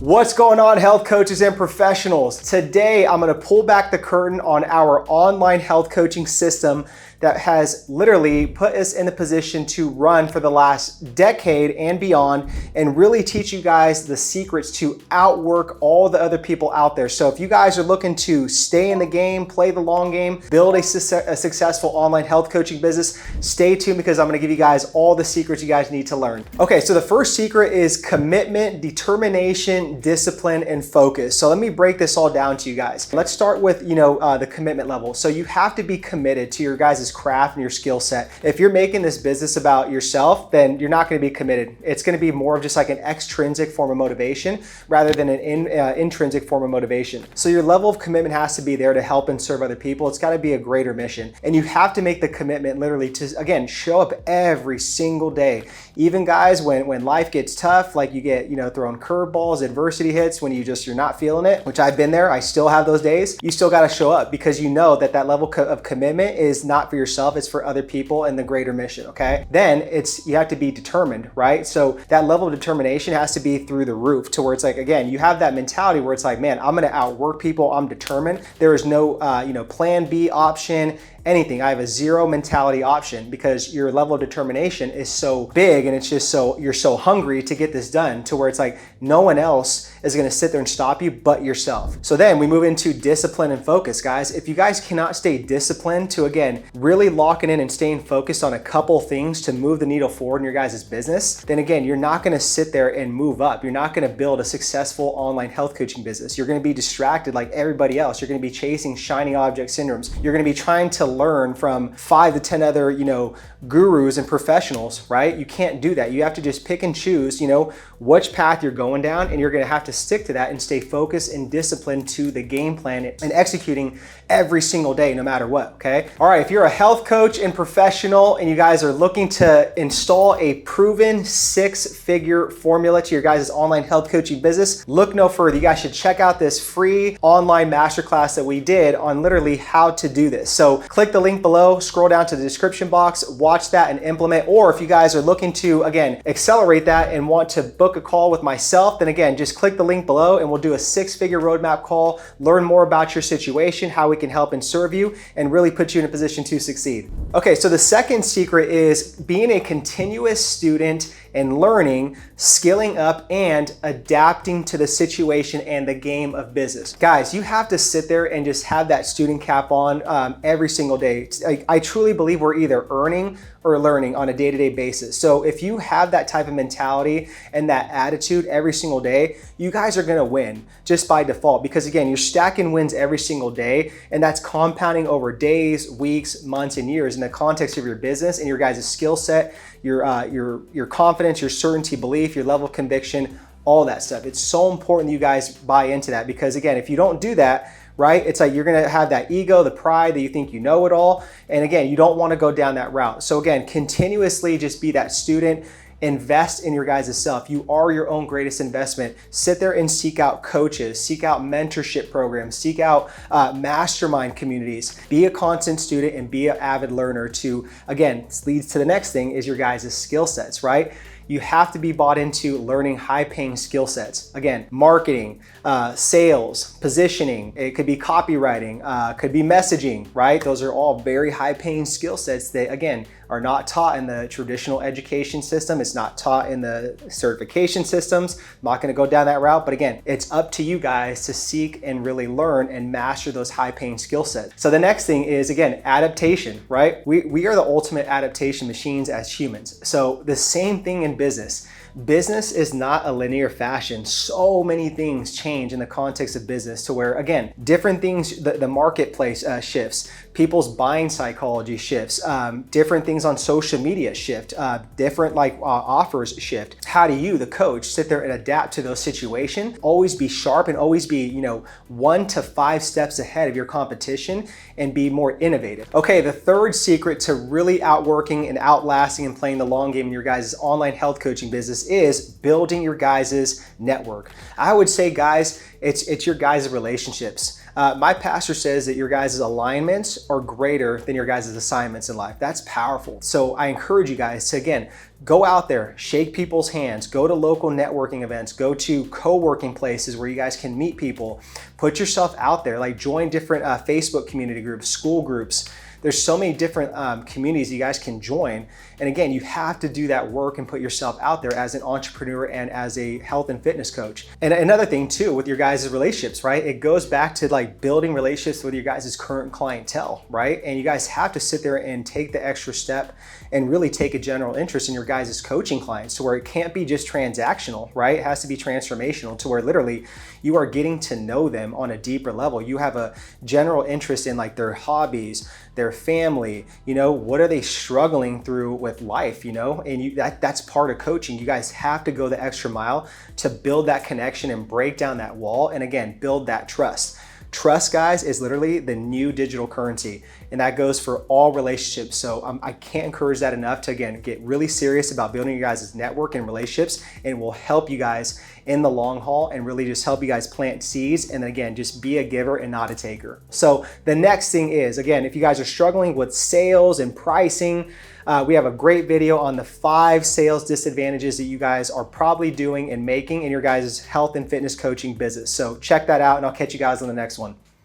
What's going on, health coaches and professionals? Today, I'm gonna pull back the curtain on our online health coaching system that has literally put us in the position to run for the last decade and beyond, and really teach you guys the secrets to outwork all the other people out there. So if you guys are looking to stay in the game, play the long game, build a successful online health coaching business, stay tuned because I'm gonna give you guys all the secrets you guys need to learn. Okay, so the first secret is commitment, determination, discipline, and focus. So let me break this all down to you guys. Let's start with the commitment level. So you have to be committed to your guys' craft and your skill set. If you're making this business about yourself, then you're not going to be committed. It's going to be more of just like an extrinsic form of motivation rather than an intrinsic form of motivation. So your level of commitment has to be there to help and serve other people. It's got to be a greater mission. And you have to make the commitment literally to, again, show up every single day. Even guys, when life gets tough, like you get, thrown curveballs, adversity hits, when you're not feeling it, which I've been there, I still have those days, you still got to show up because you know that level of commitment is not for yourself, it's for other people and the greater mission, okay? Then you have to be determined, right? So that level of determination has to be through the roof to where it's like, again, you have that mentality where it's like, man, I'm gonna outwork people, I'm determined. There is no, plan B option, anything. I have a zero mentality option because your level of determination is so big and it's just you're so hungry to get this done to where it's like no one else is gonna sit there and stop you but yourself. So then we move into discipline and focus, guys. If you guys cannot stay disciplined to, again, really locking in and staying focused on a couple things to move the needle forward in your guys' business, then again, you're not gonna sit there and move up. You're not gonna build a successful online health coaching business. You're gonna be distracted like everybody else. You're gonna be chasing shiny object syndromes. You're gonna be trying to learn from 5 to 10 other, gurus and professionals, right? You can't do that. You have to just pick and choose, which path you're going down, and you're gonna have to stick to that and stay focused and disciplined to the game plan and executing every single day, no matter what, okay? All right, if you're a health coach and professional and you guys are looking to install a proven 6-figure formula to your guys' online health coaching business, look no further. You guys should check out this free online masterclass that we did on literally how to do this. So click the link below, scroll down to the description box, watch that and implement. Or if you guys are looking to, again, accelerate that and want to book a call with myself, then again, just click the link below and we'll do a 6-figure roadmap call, learn more about your situation, how we can help and serve you, and really put you in a position to succeed. Okay, so the second secret is being a continuous student and learning, skilling up, and adapting to the situation and the game of business. Guys, you have to sit there and just have that student cap on every single day. I truly believe we're either earning or learning on a day-to-day basis. So if you have that type of mentality and that attitude every single day, you guys are gonna win just by default because again, you're stacking wins every single day and that's compounding over days, weeks, months, and years in the context of your business and your guys' skill set, your confidence, your certainty, belief, your level of conviction, all that stuff. It's so important that you guys buy into that because again, if you don't do that, right? It's like you're gonna have that ego, the pride that you think you know it all. And again, you don't wanna go down that route. So again, continuously just be that student, invest in your guys' self. You are your own greatest investment. Sit there and seek out coaches, seek out mentorship programs, seek out mastermind communities. Be a constant student and be an avid learner to, again, this leads to the next thing is your guys' skill sets, right? You have to be bought into learning high-paying skill sets. Again, marketing, sales, positioning, it could be copywriting, could be messaging, right? Those are all very high-paying skill sets that, again, are not taught in the traditional education system. It's not taught in the certification systems. I'm not gonna go down that route, but again, it's up to you guys to seek and really learn and master those high-paying skill sets. So the next thing is, again, adaptation, right? We are the ultimate adaptation machines as humans. So the same thing in business. Business is not a linear fashion. So many things change in the context of business to where, again, different things, the marketplace shifts, people's buying psychology shifts, different things on social media shift, different offers shift. How do you, the coach, sit there and adapt to those situations? Always be sharp and always be, 1 to 5 steps ahead of your competition and be more innovative. Okay, the third secret to really outworking and outlasting and playing the long game in your guys' online health coaching business this is building your guys' network. I would say, guys, it's your guys' relationships. My pastor says that your guys' alignments are greater than your guys' assignments in life. That's powerful. So I encourage you guys to, again, go out there, shake people's hands, go to local networking events, go to co-working places where you guys can meet people, put yourself out there, like join different Facebook community groups, school groups. There's so many different communities you guys can join. And again, you have to do that work and put yourself out there as an entrepreneur and as a health and fitness coach. And another thing too, with your guys' relationships, right? It goes back to like building relationships with your guys' current clientele, right? And you guys have to sit there and take the extra step and really take a general interest in your guys' coaching clients to where it can't be just transactional, right? It has to be transformational to where literally you are getting to know them on a deeper level. You have a general interest in like their hobbies, their family, what are they struggling through with life, and that's part of coaching. You guys have to go the extra mile to build that connection and break down that wall. And again, build that trust. Trust, guys, is literally the new digital currency, and that goes for all relationships. So I can't encourage that enough to, again, get really serious about building your guys' network and relationships, and will help you guys in the long haul and really just help you guys plant seeds. And then again, just be a giver and not a taker. So the next thing is, again, if you guys are struggling with sales and pricing, we have a great video on the 5 sales disadvantages that you guys are probably doing and making in your guys' health and fitness coaching business. So check that out, and I'll catch you guys on the next one.